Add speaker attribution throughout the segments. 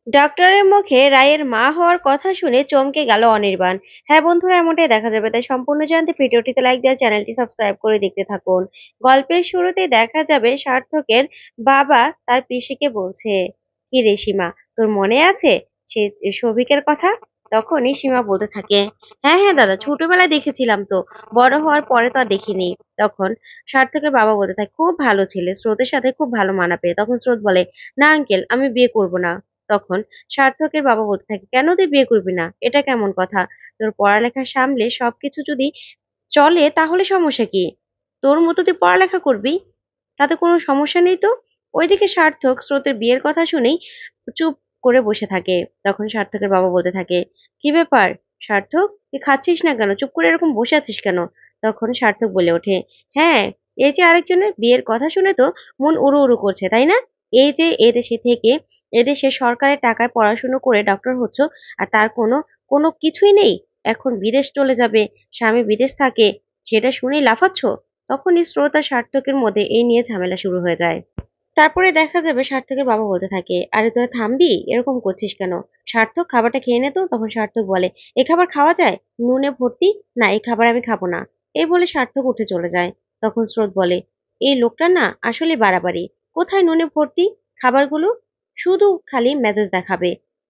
Speaker 1: ডক্টরের মুখে রায়ের মা হওয়ার কথা শুনে চমকে গেল অনির্বাণ। হ্যাঁ বন্ধুরা, এমনটাই দেখা যাবে, তাই সম্পূর্ণ জানতে ভিডিওটিতে লাইক দেওয়া, চ্যানেলটি সাবস্ক্রাইব করে দেখতে থাকুন। গল্পের শুরুতেই দেখা যাবে সার্থকের বাবা তার পিসিকে বলছে, কি রে সীমা, তোর মনে আছে সে সৌভিকের কথা? তখনই সীমা বলতে থাকে, হ্যাঁ হ্যাঁ দাদা, ছোটবেলায় দেখেছিলাম তো, বড় হওয়ার পরে তো আর দেখিনি। তখন সার্থকের বাবা বলতে থাকে, খুব ভালো ছেলে, স্রোতের সাথে খুব ভালো মানাবে। তখন স্রোত বলে, না আঙ্কেল, আমি বিয়ে করব না। তখন সার্থকের বাবা বলতে থাকে, কেন তুই বিয়ে করবি না? এটা কেমন কথা? তোর পড়ালেখা সামলে সবকিছু যদি চলে তাহলে সমস্যা কি? তোর মতো তুই পড়ালেখা করবি, তাতে কোনো সমস্যা নেই তো। ওইদিকে সার্থক স্রোতের বিয়ের কথা শুনেই চুপ করে বসে থাকে। তখন সার্থকের বাবা বলতে থাকে, কি ব্যাপার সার্থক, তুই খাচ্ছিস না কেন? চুপ করে এরকম বসে আছিস কেন? তখন সার্থক বলে ওঠে, হ্যাঁ, এই যে আরেকজনের বিয়ের কথা শুনে তো মন উড়ু উড়ু করছে, তাই না? এই যে এদেশে থেকে, এদেশে সরকারের টাকায় পড়াশুনো করে ডক্টর হচ্ছ, আর তার কোনো কোনো কিছুই নেই। এখন বিদেশ চলে যাবে, স্বামী বিদেশ থাকে, সেটা শুনেই লাফাচ্ছ। তখনই স্রোত আর সার্থকের মধ্যে এই নিয়ে ঝামেলা শুরু হয়ে যায়। তারপরে দেখা যাবে সার্থকের বাবা বলতে থাকে, আরে তোরা থামবি, এরকম করছিস কেন? সার্থক, খাবারটা খেয়ে নে তো। তখন সার্থক বলে, এ খাবার খাওয়া যায়? নুনে ভর্তি, না এই খাবার আমি খাবো না। এই বলে সার্থক উঠে চলে যায়। তখন স্রোত বলে, এই লোকটা না আসলে বাড়াবাড়ি। কোথায় নুনে ভর্তি খাবারগুলো? শুধু খালি মেজাজ দেখাবে।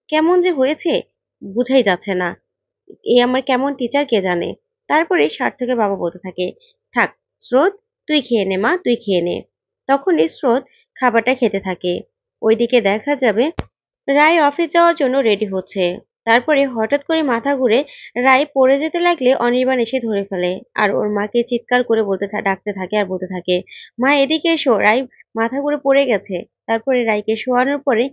Speaker 1: কেমন যে হয়েছে বুঝাই যাচ্ছে না। এ আমার কেমন টিচার কে জানে। তারপরে সার্থকের বাবা বলতে থাকে, থাক স্রোত, তুই খেয়ে নে মা, তুই খেয়ে নে। তখনই স্রোত খাবারটা খেতে থাকে। ওইদিকে দেখা যাবে রায় অফিস যাওয়ার জন্য রেডি হচ্ছে। তারপরে হঠাৎ করে মাথা ঘুরে রায় পড়ে যেতে লাগলে অনির্বাণ এসে ধরে ফেলে। আর ওর মাকে চিৎকার করে ডাকতে থাকে আর বলতে থাকে, মা এদিকে এসো, রায় মাথা ঘুরে পড়ে গেছে। তারপরে রায়কে শোয়ানোর পরে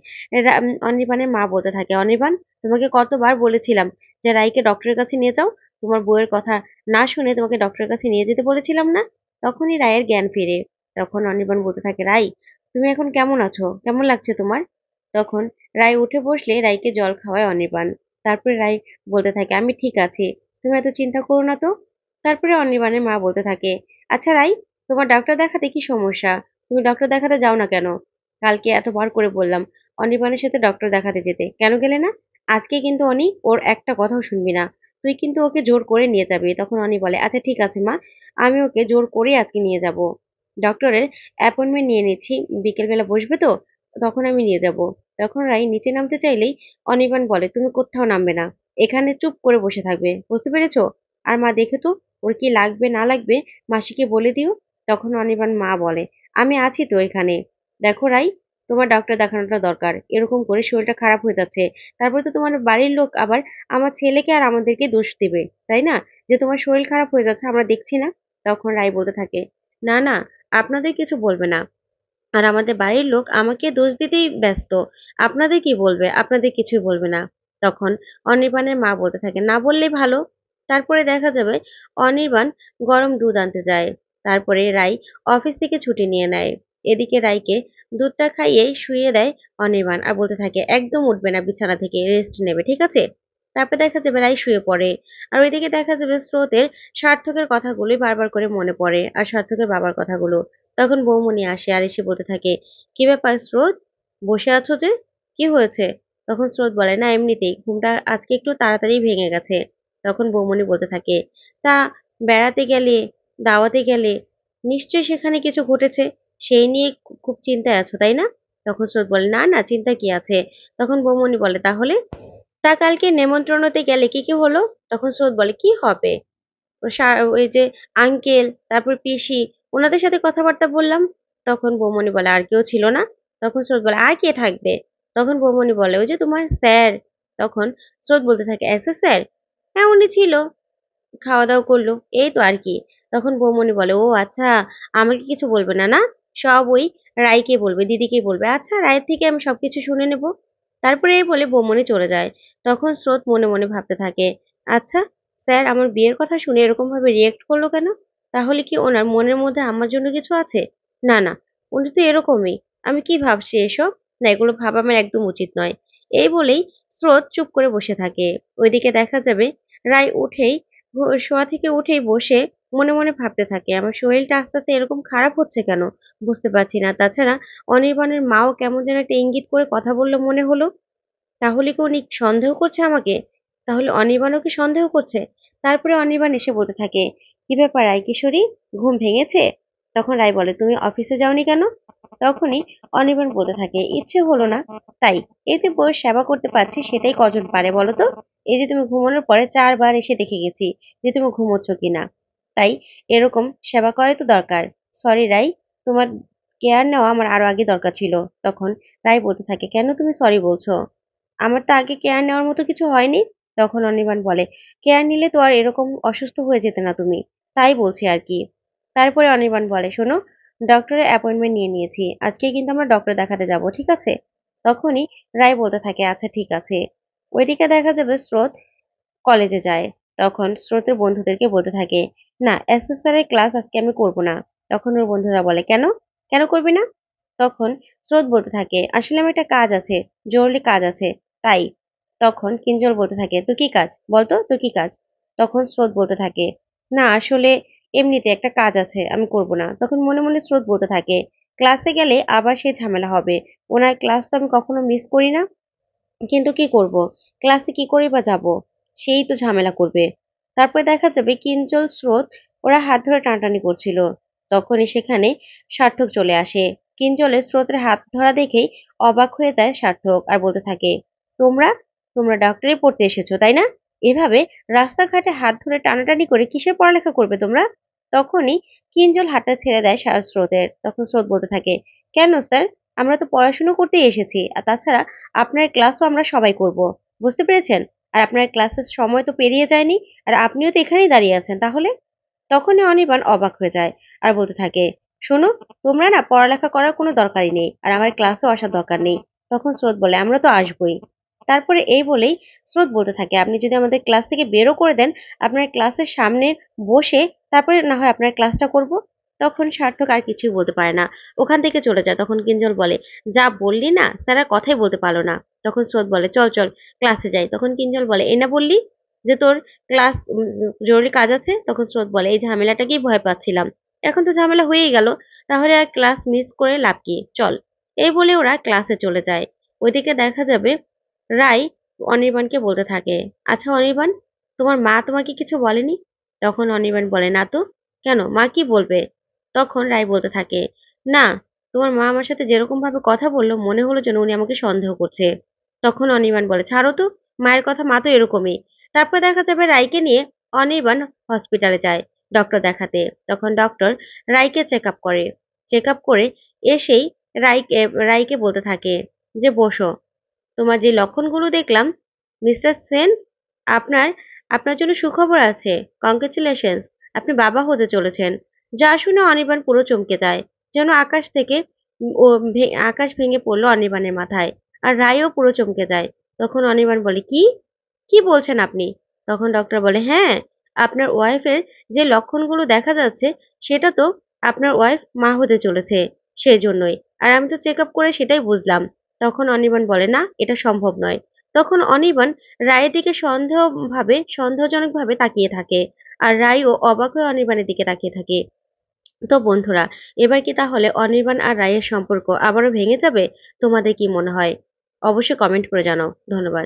Speaker 1: অনির্বাণের মা বলতে থাকে, অনির্বাণ, তোমাকে কতবার বলেছিলাম যে রায়কে ডক্টরের কাছে নিয়ে যাও? তোমার বউয়ের কথা না শুনে তোমাকে ডক্টরের কাছে নিয়ে যেতে বলেছিলাম না? তখনই রায়ের জ্ঞান ফিরে। তখন অনির্বাণ বলতে থাকে, রাই, তুমি এখন কেমন আছো? কেমন লাগছে তোমার? তখন রায় উঠে বসলে রায়কে জল খাওয়ায় অনির্বাণ। তারপরে রায় বলতে থাকে, আমি ঠিক আছি, তুমি এত চিন্তা করো না তো। তারপরে অনির্বাণের মা বলতে থাকে, আচ্ছা রাই, তোমার ডাক্তার দেখাতে কি সমস্যা? তুমি ডক্টর দেখাতে যাও না কেন? কালকে এতবার করে বললাম অনির্বাণের সাথে ডক্টর দেখাতে যেতে, কেন গেলে না? আজকে কিন্তু অনি ওর একটা কথাও শুনবি না, তুই কিন্তু ওকে জোর করে নিয়ে যাবি। তখন অনি বলে, আচ্ছা ঠিক আছে মা, আমি ওকে জোর করে আজকে নিয়ে যাব। ডক্টরের অ্যাপয়েন্টমেন্ট নিয়ে নিচ্ছি, বিকেলবেলা বসবে তো, তখন আমি নিয়ে যাব। তখন রাই নিচে নামতে চাইলেই অনির্বাণ বলে, তুমি কোথাও নামবে না, এখানে চুপ করে বসে থাকবে, বুঝতে পেরেছো? আর মা দেখে তো, ওর কি লাগবে না লাগবে মাসিকে বলে দিও। তখন অনির্বাণ মা বলে, আমি আছি তো এখানে। দেখো রাই, তোমার ডক্টর দেখানোটা দরকার, এরকম করে শরীরটা খারাপ হয়ে যাচ্ছে। তারপরে তো তোমার বাড়ির লোক আবার আমার ছেলেকে আর আমাদেরকে দোষ দিবে, তাই না? যে তোমার শরীর খারাপ হয়ে যাচ্ছে আমরা দেখছি না। তখন রাই বলতে থাকে, না না, আপনাদের কিছু বলবে না, আর আমাদের বাড়ির লোক আমাকে দোষ দিতেই ব্যস্ত। আপনাদের কি বলবে? আপনাদের কিছুই বলবে না। তখন অনির্বাণের মা বলতে থাকে, না বললেই ভালো। তারপরে দেখা যাবে অনির্বাণ গরম দুধ আনতে যায়। তারপরে রাই অফিস থেকে ছুটি নিয়ে নেয়। এদিকে রাইকে দুধটা খাইয়ে শুইয়ে দেয় অনির্বাণ, আর বলতে থাকে, একদম উঠবে না বিছানা থেকে, রেস্ট নেবে, ঠিক আছে? তারপরে দেখা যাবে রাই শুয়ে পড়ে। আর ওইদিকে দেখা যাবে স্রোতের সার্থকের কথাগুলোই বারবার করে মনে পড়ে, আর সার্থকের বাবার কথাগুলো। তখন বৌমনি আসে আর এসে বলতে থাকে, কি ব্যাপার স্রোত, বসে আছো যে, কি হয়েছে? তখন স্রোত বলে, না এমনিতেই ঘুমটা আজকে একটু তাড়াতাড়ি ভেঙে গেছে। তখন বৌমনি বলতে থাকে, তা বেড়াতে গেলে, দাওয়াতে গেলে, নিশ্চয়ই সেখানে কিছু ঘটেছে, সেই নিয়ে খুব চিন্তায় আছো, তাই না? তখন স্রোত বলে, না না, চিন্তা কি আছে। তখন বৌমনি বলে, তাহলে তা কালকে নেমন্ত্রণতে গেলে কি কি হলো? তখন স্রোত বলে, কি হবে? ওই যে আঙ্কেল, তারপর পিসি, ওনাদের সাথে কথাবার্তা বললাম। তখন বৌমনি বলে, আর কেউ ছিল না? তখন স্রোত বলে, আর কে থাকবে? তখন বৌমনি বলে, ওই যে তোমার স্যার। তখন স্রোত বলতে থাকে, এসে স্যার? হ্যাঁ উনি ছিল, খাওয়া দাওয়া করলো, এই তো আর কি। তখন বৌমনি বলে, ও আচ্ছা, আমাকে কিছু বলবে না, না? সব ওই রাইকে বলবে, দিদিকে বলবে, আচ্ছা রায়ের থেকে আমি সবকিছু শুনে নেব। তারপরে এই বলে বৌমনি চলে যায়। তখন স্রোত মনে মনে ভাবতে থাকে, আচ্ছা, স্যার আমার বিয়ের কথা শুনে এরকম ভাবে রিয়েক্ট করলো কেন? তাহলে কি ওনার মনের মধ্যে আমার জন্য কিছু আছে? না না, উনি তো এরকমই। আমি কি ভাবছি এসব? না, এগুলো ভাবা আমার একদম উচিত নয়। এই বলেই স্রোত চুপ করে বসে থাকে। ওইদিকে দেখা যাবে রায় উঠেই শোয়া থেকে উঠেই বসে মনে মনে ভাবতে থাকে, আমার শরীরটা আস্তে আস্তে এরকম খারাপ হচ্ছে কেন? বুঝতে পারছি না। তাছাড়া অনির্বাণের মাও কেমন যেন একটা ইঙ্গিত করে কথা বললো মনে হলো। তাহলে কি উনি সন্দেহ করছে আমাকে? তাহলে অনির্বাণও কি সন্দেহ করছে? তারপরে অনির্বাণ এসে বলতে থাকে, কি ব্যাপার রায় কিশোরী, ঘুম ভেঙেছে? তখন রায় বলে, তুমি অফিসে যাওনি কেন? তখনই অনির্বাণ বলতে থাকে, ইচ্ছে হলো না তাই। এই যে বউয়ের সেবা করতে পারছি সেটাই কজন পারে বলো তো? এই যে তুমি ঘুমানোর পরে ৪ বার এসে দেখে গেছি যে তুমি ঘুমোচ্ছ কিনা। তাই এরকম সেবা করাই তো দরকার। সরি রাই, তোমার কেয়ার নেওয়া আমার আরো আগে দরকার ছিল। তখন রায় বলতে থাকে, কেন তুমি সরি বলছো? আমার তো আগে কেয়ার নেওয়ার মতো কিছু হয়নি। তখন অনির্বাণ বলে, কেয়ার নিলে তো আর এরকম অসুস্থ হয়ে যেতে না তুমি। তাই বলছি আর কি। তারপরে অনির্বাণ বলে, শোনো, ডক্টরের অ্যাপয়েন্টমেন্ট নিয়ে নিয়েছি। আজকে কিন্তু আমরা ডক্টর দেখাতে যাব, ঠিক আছে? তখনই রায় বলতে থাকে, আচ্ছা ঠিক আছে। ওইদিকে দেখা যাবে স্রোত কলেজে যায়। তখন স্রোতের বন্ধুদেরকে বলতে থাকে, না এসএসআর এর ক্লাস আজকে আমি করব না। তখন ওর বন্ধুরা বলে, কেন? কেন করবি না? তখন স্রোত বলতে থাকে, আসলে আমার একটা কাজ আছে, জরুরি কাজ আছে, তাই। তখন কিঞ্জল বলতে থাকে, তোর কি কাজ বলতো, তোর কি কাজ? তখন স্রোত বলতে থাকে, না আসলে এমনিতে একটা কাজ আছে, আমি করব না। তখন মনে মনে স্রোত বলতে থাকে, ক্লাসে গেলে আবার সেই ঝামেলা হবে। ওনার ক্লাস তো আমি কখনো মিস করি না, কিন্তু কি করব? ক্লাসে কি করেই বা যাব? সেই তো ঝামেলা করবে। তারপরে দেখা যাবে কিঞ্জল, স্রোত ওরা হাত ধরে টানাটানি করছিল। তখনই সেখানে সার্থক চলে আসে। কিঞ্জলের স্রোতের হাত ধরা দেখেই অবাক হয়ে যায় সার্থক আর বলতে থাকে, তোমরা তোমরা ডাক্তারি পড়তে এসেছো তাই না? এভাবে রাস্তাঘাটে হাত ধরে টানাটানি করে কিসের পড়ালেখা করবে তোমরা? তখনই কিঞ্জল হাতটা ছেড়ে দেয় স্রোতের। তখন স্রোত বলতে থাকে, কেন স্যার? আমরা তো পড়াশুনো করতেই এসেছি। আর তাছাড়া আপনার ক্লাসও আমরা সবাই করব। বুঝতে পেরেছেন? আর আপনার ক্লাসের সময় তো পেরিয়ে যায়নি। আর আপনিও তো এখানেই দাঁড়িয়ে আছেন তাহলে? তখনই অনির্বাণ অবাক হয়ে যায় আর বলতে থাকে, শোনো, তোমরা না পড়ালেখা করার কোনো দরকারই নেই। আর আমার ক্লাসেও আসার দরকার নেই। তখন স্রোত বলে, আমরা তো আসবোই। তারপরে এই বলেই স্রোত বলতে থাকে, আপনি যদি আমাদের ক্লাস থেকে বেরও করে দেন, আপনার ক্লাসের সামনে বসে তারপরে না হয় আপনার ক্লাসটা করব। তখন সার্থক আর কিছুই বলতে পারে না। ওখান থেকে চলে যায়। তখন কিঞ্জল বলে, যা বললি না, স্যার আর কথাই বলতে পারলো না। তখন স্রোত বলে, চল চল ক্লাসে যাই। তখন কিঞ্জল বলে, এই না বললি যে তোর ক্লাস জরুরি কাজ আছে? তখন স্রোত বলে, এই ঝামেলাটাকেই ভয় পাচ্ছিলাম। এখন তো ঝামেলা হয়েই গেল। তাহলে আর ক্লাস মিস করে লাভ কি? চল। এই বলে ওরা ক্লাসে চলে যায়। ওইদিকে দেখা যাবে রাই অনির্বাণকে বলতে থাকে, আচ্ছা অনির্বাণ, তোমার মা তোমাকে কিছু বলেনি? তখন অনির্বাণ বলে, না তো। কেন, মা কি বলবে? তখন রাই বলতে থাকে, না, তোমার মা আমার সাথে যেরকম ভাবে কথা বললো মনে হলো যেন উনি আমাকে সন্দেহ করছে। তখন অনির্বাণ বলে, ছাড়ো তো, মায়ের কথা, মা তো এরকমই। তারপর দেখা যাবে রাইকে নিয়ে অনির্বাণ হসপিটালে যায় ডক্টর দেখাতে। তখন ডক্টর রাইকে চেক আপ করে। চেক আপ করে এসেই রাইকে রাইকে বলতে থাকে যে, বসো। তোমার যে লক্ষণগুলো দেখলাম, মিস্টার সেন, আপনার আপনার জন্য সুখবর আছে। কংগ্রেচুলেশনস, আপনি বাবা হতে চলেছেন। যা শুনে অনির্বাণ পুরো চমকে যায়। যেন আকাশ থেকে আকাশ ভেঙে পড়লো অনির্বাণের মাথায়। আর রায়ও পুরো চমকে যায়। তখন অনির্বাণ বলে, কি? কি বলছেন আপনি? তখন ডক্টর বলে, হ্যাঁ, আপনার ওয়াইফের যে লক্ষণগুলো দেখা যাচ্ছে সেটা তো আপনার ওয়াইফ মা হতে চলেছে, সেজন্যই। আর আমি তো চেক আপ করে সেটাই বুঝলাম। তখন অনির্বাণ বলে, না, এটা সম্ভব নয়। তখন অনির্বাণ রায়ের দিকে সন্দেহজনকভাবে তাকিয়ে থাকে। আর রায়ও অবাক হয়ে অনির্বাণের দিকে তাকিয়ে থাকে। তো বন্ধুরা, এবার কি তাহলে অনির্বাণ আর রায়ের সম্পর্ক আবারও ভেঙে যাবে? তোমাদের কি মনে হয়? অবশ্যই কমেন্ট করে জানাও। ধন্যবাদ।